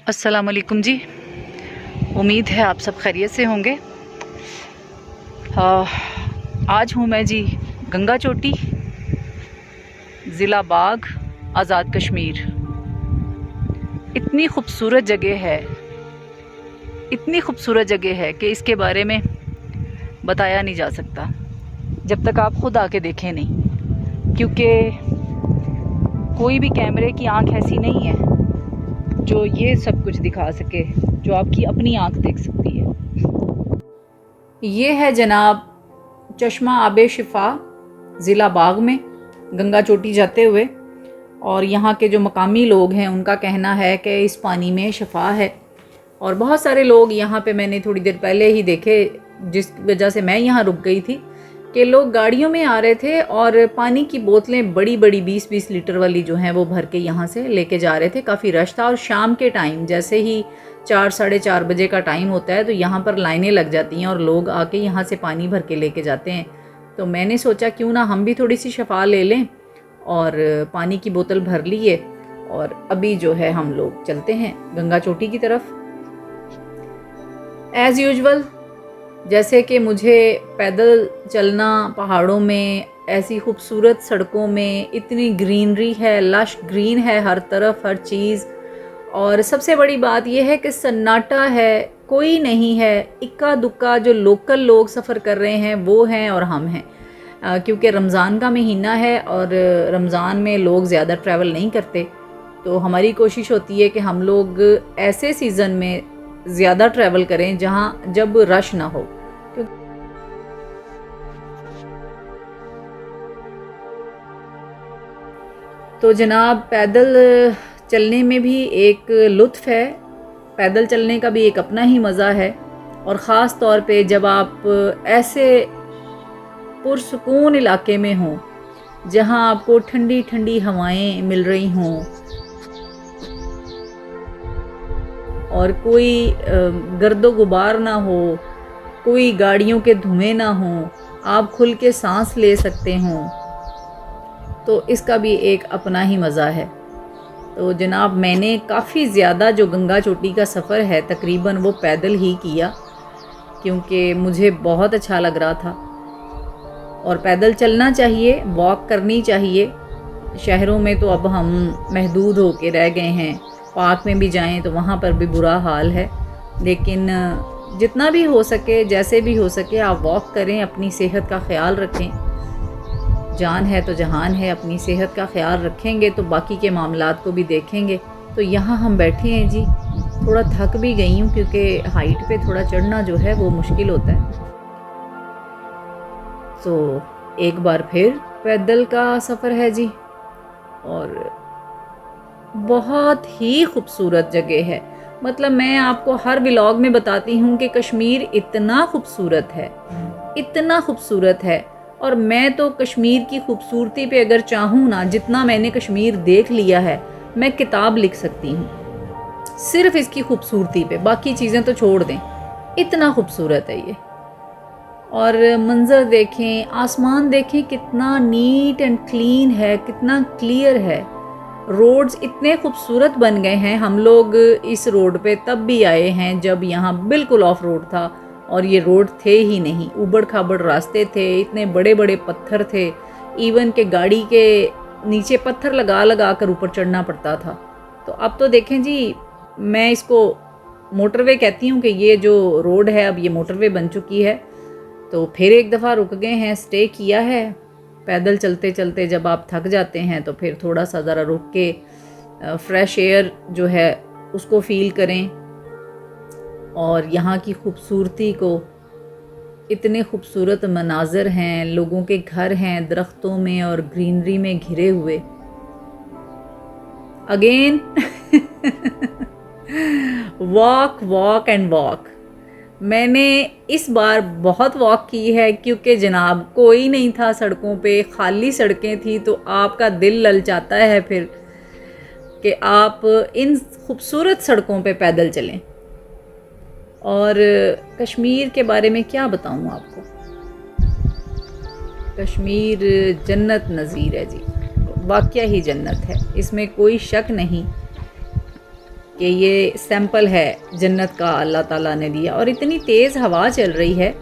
अस्सलाम वालेकुम जी। उम्मीद है आप सब खैरियत से होंगे। आज हूँ मैं जी गंगा चोटी, ज़िला बाग, आज़ाद कश्मीर। इतनी खूबसूरत जगह है, इतनी खूबसूरत जगह है कि इसके बारे में बताया नहीं जा सकता जब तक आप खुद आके देखें नहीं, क्योंकि कोई भी कैमरे की आंख ऐसी नहीं है जो ये सब कुछ दिखा सके जो आपकी अपनी आंख देख सकती है। ये है जनाब चश्मा आबे शिफा, ज़िला बाग में, गंगा चोटी जाते हुए। और यहाँ के जो मकामी लोग हैं उनका कहना है कि इस पानी में शिफा है। और बहुत सारे लोग यहाँ पे मैंने थोड़ी देर पहले ही देखे, जिस वजह से मैं यहाँ रुक गई थी, कि लोग गाड़ियों में आ रहे थे और पानी की बोतलें बड़ी बड़ी 20-20 लीटर वाली जो हैं वो भर के यहाँ से लेके जा रहे थे। काफ़ी रश था और शाम के टाइम जैसे ही 4-4:30 बजे का टाइम होता है तो यहाँ पर लाइनें लग जाती हैं और लोग आके यहाँ से पानी भर के लेके जाते हैं। तो मैंने सोचा क्यों ना हम भी थोड़ी सी शफा ले लें, और पानी की बोतल भर लिए और अभी जो है हम लोग चलते हैं गंगा चोटी की तरफ। एज़ यूजुअल जैसे कि मुझे पैदल चलना पहाड़ों में, ऐसी खूबसूरत सड़कों में, इतनी ग्रीनरी है, लश ग्रीन है हर तरफ, हर चीज़। और सबसे बड़ी बात यह है कि सन्नाटा है, कोई नहीं है, इक्का दुक्का जो लोकल लोग सफ़र कर रहे हैं वो हैं और हम हैं। क्योंकि रमज़ान का महीना है और रमज़ान में लोग ज़्यादा ट्रैवल नहीं करते, तो हमारी कोशिश होती है कि हम लोग ऐसे सीज़न में ज़्यादा ट्रैवल करें जब रश ना हो। तो जनाब पैदल चलने में भी एक लुत्फ़ है, पैदल चलने का भी एक अपना ही मज़ा है। और ख़ास तौर पे जब आप ऐसे पुरसुकून इलाके में हों जहां आपको ठंडी ठंडी हवाएं मिल रही हों और कोई गर्दो गुबार ना हो, कोई गाड़ियों के धुएं ना हों, आप खुल के सांस ले सकते हों, तो इसका भी एक अपना ही मज़ा है। तो जनाब मैंने काफ़ी ज़्यादा जो गंगा चोटी का सफ़र है तकरीबन वो पैदल ही किया, क्योंकि मुझे बहुत अच्छा लग रहा था। और पैदल चलना चाहिए, वॉक करनी चाहिए। शहरों में तो अब हम महदूद होके रह गए हैं, पार्क में भी जाएं तो वहाँ पर भी बुरा हाल है। लेकिन जितना भी हो सके, जैसे भी हो सके, आप वॉक करें, अपनी सेहत का ख्याल रखें। जान है तो जहान है, अपनी सेहत का ख्याल रखेंगे तो बाकी के मामलात को भी देखेंगे। तो यहाँ हम बैठे हैं जी, थोड़ा थक भी गई हूँ क्योंकि हाइट पे थोड़ा चढ़ना जो है वो मुश्किल होता है। तो एक बार फिर पैदल का सफ़र है जी, और बहुत ही खूबसूरत जगह है। मतलब मैं आपको हर व्लॉग में बताती हूँ कि कश्मीर इतना खूबसूरत है, इतना खूबसूरत है। और मैं तो कश्मीर की खूबसूरती पे अगर चाहूँ ना, जितना मैंने कश्मीर देख लिया है, मैं किताब लिख सकती हूँ सिर्फ इसकी खूबसूरती पे, बाकी चीज़ें तो छोड़ दें, इतना खूबसूरत है ये। और मंज़र देखें, आसमान देखें, कितना नीट एंड क्लीन है, कितना क्लियर है। रोड्स इतने खूबसूरत बन गए हैं। हम लोग इस रोड पे तब भी आए हैं जब यहाँ बिल्कुल ऑफ रोड था और ये रोड थे ही नहीं, उबड़ खाबड़ रास्ते थे, इतने बड़े बड़े पत्थर थे, इवन के गाड़ी के नीचे पत्थर लगा लगा कर ऊपर चढ़ना पड़ता था। तो अब तो देखें जी, मैं इसको मोटरवे कहती हूँ कि ये जो रोड है अब ये मोटरवे बन चुकी है। तो फिर एक दफ़ा रुक गए हैं, स्टे किया है। पैदल चलते चलते जब आप थक जाते हैं तो फिर थोड़ा सा ज़रा रुक के फ्रेश एयर जो है उसको फ़ील करें और यहाँ की खूबसूरती को। इतने खूबसूरत मनाज़र हैं, लोगों के घर हैं दरख्तों में और ग्रीनरी में घिरे हुए। Again walk walk and walk. मैंने इस बार बहुत वॉक की है क्योंकि जनाब कोई नहीं था सड़कों पे, खाली सड़कें थी। तो आपका दिल ललचाता है फिर कि आप इन खूबसूरत सड़कों पे पैदल चलें। और कश्मीर के बारे में क्या बताऊं आपको, कश्मीर जन्नत नज़ीर है जी, वाकया ही जन्नत है, इसमें कोई शक नहीं। कि ये सैंपल है जन्नत का, अल्लाह ताला ने दिया। और इतनी तेज़ हवा चल रही है,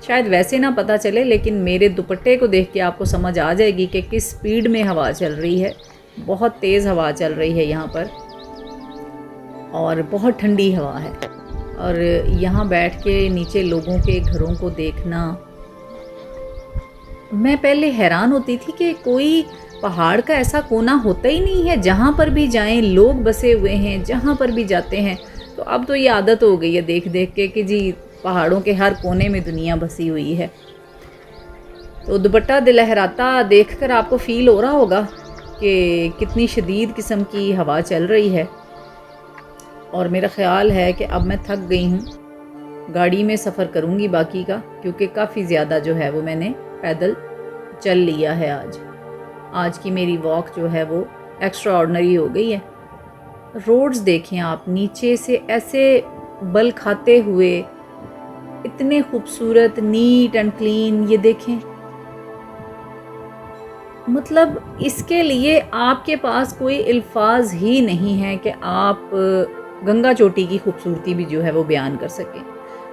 शायद वैसे ना पता चले, लेकिन मेरे दुपट्टे को देख के आपको समझ आ जाएगी कि किस स्पीड में हवा चल रही है। बहुत तेज़ हवा चल रही है यहाँ पर और बहुत ठंडी हवा है। और यहाँ बैठ के नीचे लोगों के घरों को देखना, मैं पहले हैरान होती थी कि कोई पहाड़ का ऐसा कोना होता ही नहीं है, जहाँ पर भी जाएं लोग बसे हुए हैं, जहाँ पर भी जाते हैं। तो अब तो ये आदत हो गई है देख देख के कि जी पहाड़ों के हर कोने में दुनिया बसी हुई है। तो दुपट्टा लहराता देखकर आपको फ़ील हो रहा होगा कि कितनी शदीद किस्म की हवा चल रही है। और मेरा ख़्याल है कि अब मैं थक गई हूँ, गाड़ी में सफ़र करूँगी बाकी का, क्योंकि काफ़ी ज़्यादा जो है वो मैंने पैदल चल लिया है। आज की मेरी वॉक जो है वो एक्स्ट्रा ऑर्डिनरी हो गई है। रोड्स देखें आप, नीचे से ऐसे बल खाते हुए, इतने खूबसूरत, नीट एंड क्लीन। ये देखें, मतलब इसके लिए आपके पास कोई अल्फाज ही नहीं है कि आप गंगा चोटी की खूबसूरती भी जो है वो बयान कर सकें।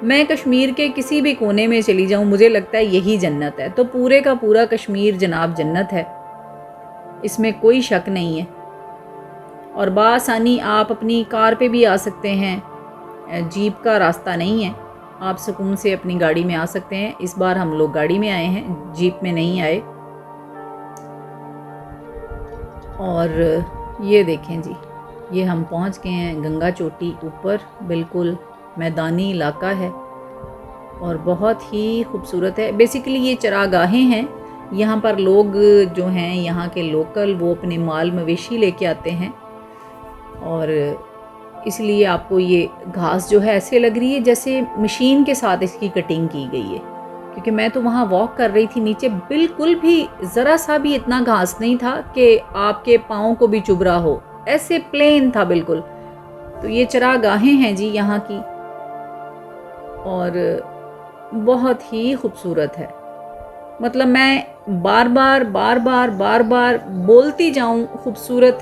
मैं कश्मीर के किसी भी कोने में चली जाऊं, मुझे लगता है यही जन्नत है। तो पूरे का पूरा कश्मीर जनाब जन्नत है, इसमें कोई शक नहीं है। और बासानी आप अपनी कार पे भी आ सकते हैं, जीप का रास्ता नहीं है, आप सुकून से अपनी गाड़ी में आ सकते हैं। इस बार हम लोग गाड़ी में आए हैं, जीप में नहीं आए। और ये देखें जी, ये हम पहुंच गए हैं गंगा चोटी ऊपर, बिल्कुल मैदानी इलाका है और बहुत ही खूबसूरत है। बेसिकली ये चरागाहें हैं, यहाँ पर लोग जो हैं यहाँ के लोकल, वो अपने माल मवेशी लेके आते हैं। और इसलिए आपको ये घास जो है ऐसे लग रही है जैसे मशीन के साथ इसकी कटिंग की गई है, क्योंकि मैं तो वहाँ वॉक कर रही थी, नीचे बिल्कुल भी ज़रा सा भी इतना घास नहीं था कि आपके पाँव को भी चुभ रहा हो, ऐसे प्लेन था बिल्कुल। तो ये चरागाहें हैं जी यहाँ की, और बहुत ही खूबसूरत है। मतलब मैं बार बार बोलती जाऊं खूबसूरत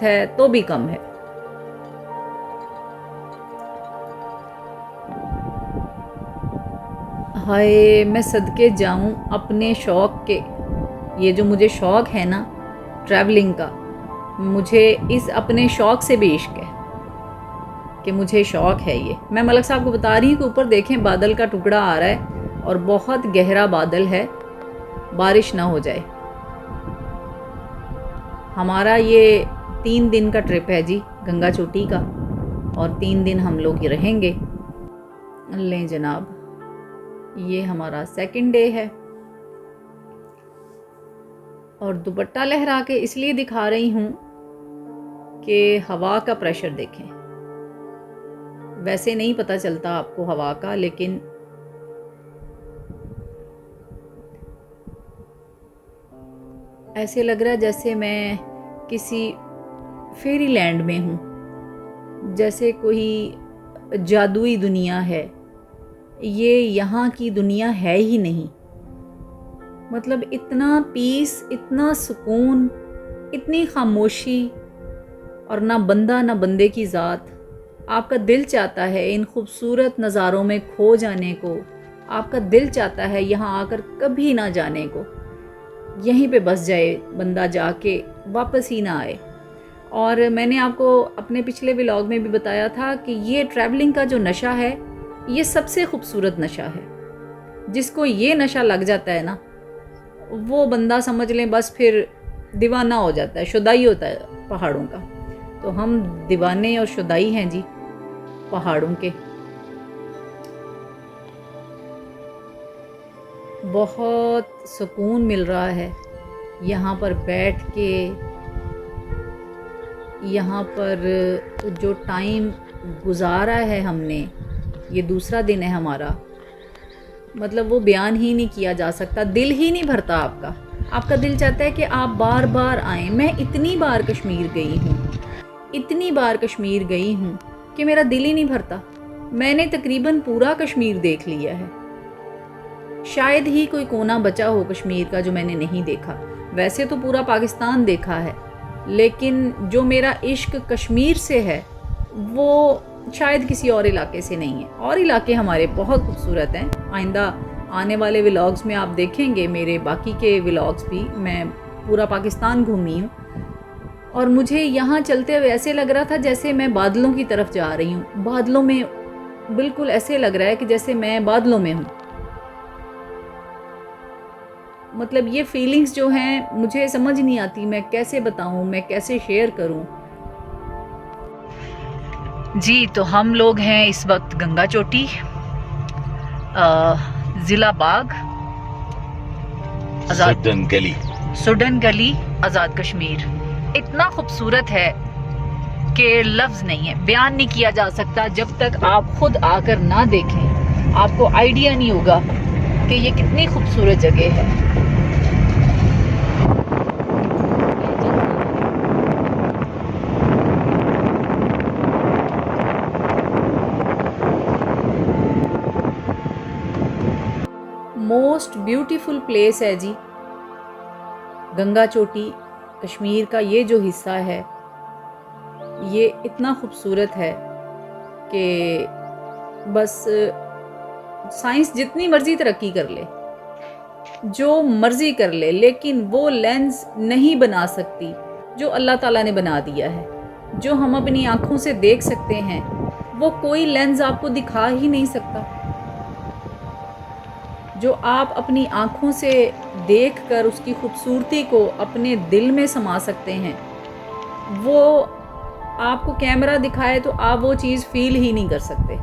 है तो भी कम है। हाय, मैं सदके जाऊं अपने शौक़ के, ये जो मुझे शौक़ है ना ट्रैवलिंग का, मुझे इस अपने शौक़ से भी इश्क है कि मुझे शौक़ है ये। मैं मलक साहब को बता रही हूँ कि ऊपर देखें बादल का टुकड़ा आ रहा है और बहुत गहरा बादल है, बारिश ना हो जाए। हमारा ये 3 दिन का ट्रिप है जी गंगा चोटी का, और 3 दिन हम लोग रहेंगे। लें जनाब, ये हमारा सेकंड डे है। और दुपट्टा लहरा के इसलिए दिखा रही हूँ कि हवा का प्रेशर देखें। वैसे नहीं पता चलता आपको हवा का, लेकिन ऐसे लग रहा है जैसे मैं किसी फेरी लैंड में हूँ, जैसे कोई जादुई दुनिया है। ये यहाँ की दुनिया है ही नहीं। मतलब इतना पीस, इतना सुकून, इतनी खामोशी, और ना बंदा ना बंदे की ज़ात। आपका दिल चाहता है इन खूबसूरत नज़ारों में खो जाने को, आपका दिल चाहता है यहाँ आकर कभी ना जाने को, यहीं पे बस जाए बंदा, जाके वापस ही ना आए। और मैंने आपको अपने पिछले व्लॉग में भी बताया था कि ये ट्रैवलिंग का जो नशा है, ये सबसे खूबसूरत नशा है। जिसको ये नशा लग जाता है ना, वो बंदा समझ लें बस फिर दीवाना हो जाता है, शुदाई होता है पहाड़ों का। तो हम दीवाने और शुदाई हैं जी पहाड़ों के। बहुत सुकून मिल रहा है यहाँ पर बैठ के। यहाँ पर जो टाइम गुजारा है हमने, ये दूसरा दिन है हमारा, मतलब वो बयान ही नहीं किया जा सकता। दिल ही नहीं भरता आपका दिल चाहता है कि आप बार बार आएँ। मैं इतनी बार कश्मीर गई हूँ कि मेरा दिल ही नहीं भरता। मैंने तकरीबन पूरा कश्मीर देख लिया है, शायद ही कोई कोना बचा हो कश्मीर का जो मैंने नहीं देखा। वैसे तो पूरा पाकिस्तान देखा है, लेकिन जो मेरा इश्क कश्मीर से है वो शायद किसी और इलाके से नहीं है। और इलाके हमारे बहुत खूबसूरत हैं। आइंदा आने वाले व्लॉग्स में आप देखेंगे मेरे बाकी के व्लॉग्स भी। मैं पूरा पाकिस्तान घूमी हूँ और मुझे यहाँ चलते हुए ऐसे लग रहा था जैसे मैं बादलों की तरफ जा रही हूँ। बादलों में बिल्कुल ऐसे लग रहा है कि जैसे मैं बादलों में हूँ। मतलब ये फीलिंग्स जो हैं मुझे समझ नहीं आती, मैं कैसे बताऊँ, मैं कैसे शेयर करूँ। जी, तो हम लोग हैं इस वक्त गंगा चोटी, ज़िला बाग, सुडन गली, आज़ाद कश्मीर। इतना खूबसूरत है कि लफ्ज़ नहीं है, बयान नहीं किया जा सकता। जब तक आप खुद आकर ना देखें आपको आइडिया नहीं होगा कि ये कितनी खूबसूरत जगह है। मोस्ट ब्यूटीफुल प्लेस है जी गंगा चोटी। कश्मीर का ये जो हिस्सा है ये इतना खूबसूरत है कि बस साइंस जितनी मर्जी तरक्की कर ले, जो मर्जी कर ले, लेकिन वो लेंस नहीं बना सकती जो अल्लाह ताला ने बना दिया है। जो हम अपनी आँखों से देख सकते हैं वो कोई लेंस आपको दिखा ही नहीं सकता। जो आप अपनी आँखों से देखकर उसकी खूबसूरती को अपने दिल में समा सकते हैं, वो आपको कैमरा दिखाए तो आप वो चीज़ फ़ील ही नहीं कर सकते।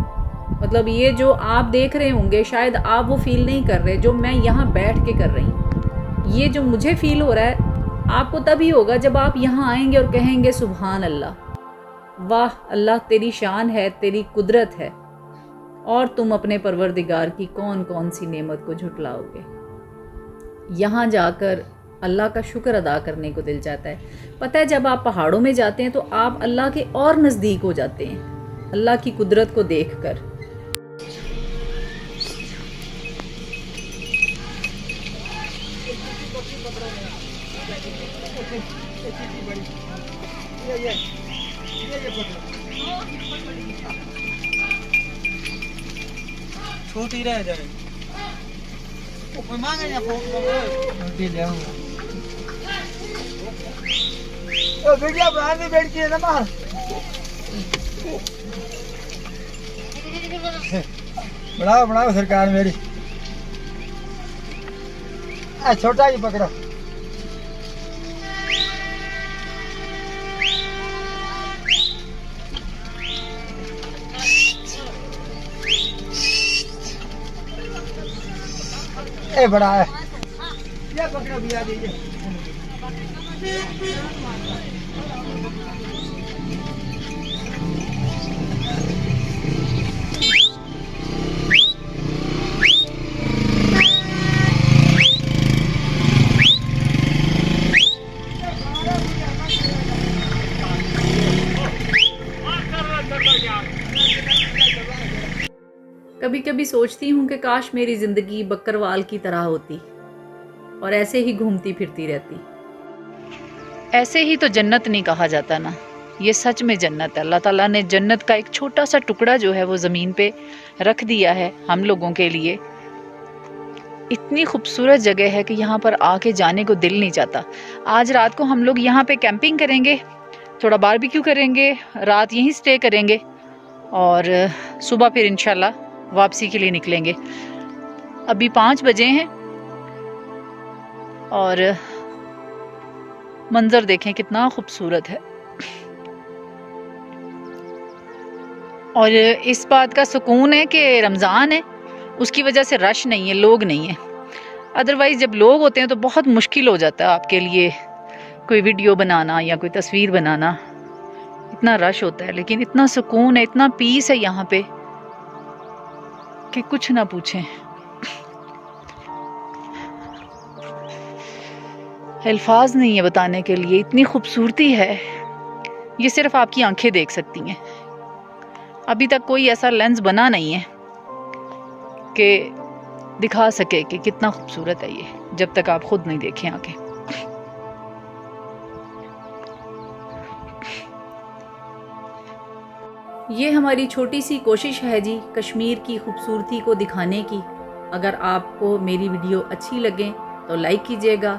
मतलब ये जो आप देख रहे होंगे शायद आप वो फ़ील नहीं कर रहे जो मैं यहाँ बैठ के कर रही हूँ। ये जो मुझे फ़ील हो रहा है आपको तभी होगा जब आप यहाँ आएंगे और कहेंगे सुभान अल्लाह, वाह अल्लाह तेरी शान है, तेरी कुदरत है, और तुम अपने परवरदिगार की कौन कौन सी नेमत को झुटलाओगे। यहाँ जाकर अल्लाह का शुक्र अदा करने को दिल चाहता है। पता है जब आप पहाड़ों में जाते हैं तो आप अल्लाह के और नज़दीक हो जाते हैं अल्लाह की कुदरत को देखकर। छोटी रह जाए मांगे या वीडियो बाहर नहीं बैठ के ना मार बढ़ाओ बढ़ाओ सरकार मेरी। छोटा ही पकड़ो। बड़ा है ये पकड़ो भैया दीजिए। कभी कभी सोचती हूँ कि काश मेरी ज़िंदगी बकरवाल की तरह होती और ऐसे ही घूमती फिरती रहती। ऐसे ही तो जन्नत नहीं कहा जाता ना, ये सच में जन्नत है। अल्लाह ताला ने जन्नत का एक छोटा सा टुकड़ा जो है वो ज़मीन पे रख दिया है हम लोगों के लिए। इतनी खूबसूरत जगह है कि यहाँ पर आके जाने को दिल नहीं चाहता। आज रात को हम लोग यहाँ पे कैंपिंग करेंगे, थोड़ा बारबेक्यू करेंगे, रात यहीं स्टे करेंगे और सुबह फिर इंशाल्लाह वापसी के लिए निकलेंगे। अभी 5 बजे हैं और मंजर देखें कितना खूबसूरत है। और इस बात का सुकून है कि रमज़ान है, उसकी वजह से रश नहीं है, लोग नहीं है। अदरवाइज़ जब लोग होते हैं तो बहुत मुश्किल हो जाता है आपके लिए कोई वीडियो बनाना या कोई तस्वीर बनाना, इतना रश होता है। लेकिन इतना सुकून है, इतना पीस है यहाँ पे कि कुछ ना पूछें। अल्फाज नहीं है बताने के लिए, इतनी खूबसूरती है, ये सिर्फ आपकी आंखें देख सकती हैं। अभी तक कोई ऐसा लेंस बना नहीं है कि दिखा सके कि कितना खूबसूरत है ये, जब तक आप खुद नहीं देखें आके। ये हमारी छोटी सी कोशिश है जी कश्मीर की खूबसूरती को दिखाने की। अगर आपको मेरी वीडियो अच्छी लगे तो लाइक कीजिएगा।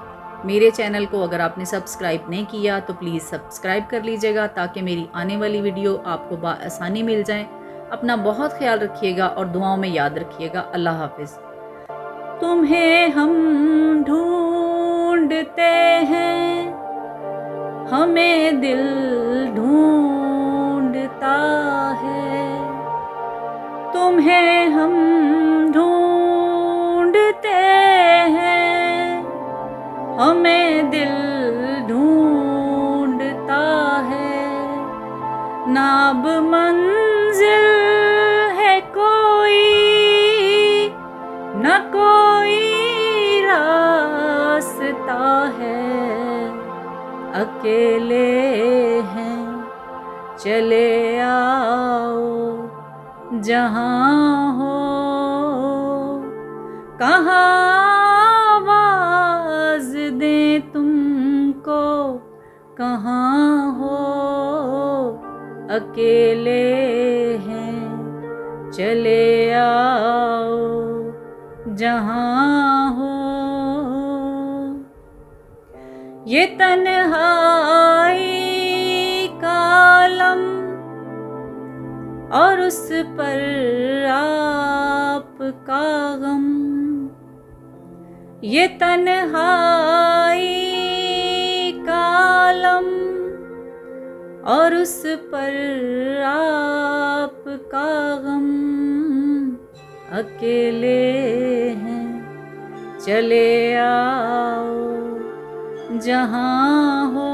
मेरे चैनल को अगर आपने सब्सक्राइब नहीं किया तो प्लीज़ सब्सक्राइब कर लीजिएगा ताकि मेरी आने वाली वीडियो आपको आसानी मिल जाए। अपना बहुत ख्याल रखिएगा और दुआओं में याद रखिएगा। अल्लाह हाफिज़। तुम्हें हम ढूंढते हैं, हमें दिल ढूंढता है। तुम्हें हम ढूंढते हैं, हमें दिल ढूंढता है। नाब मंजिल है कोई, न कोई रास्ता है। अकेले हैं चले आओ, जहाँ हो कहाँ आवाज़ दें तुमको, कहाँ हो। अकेले हैं चले आओ, जहाँ हो। ये तन्हाई का आलम और उस पर आपका गम। ये तन्हाई का आलम और उस पर आपका गम। अकेले हैं चले आओ, जहाँ हो।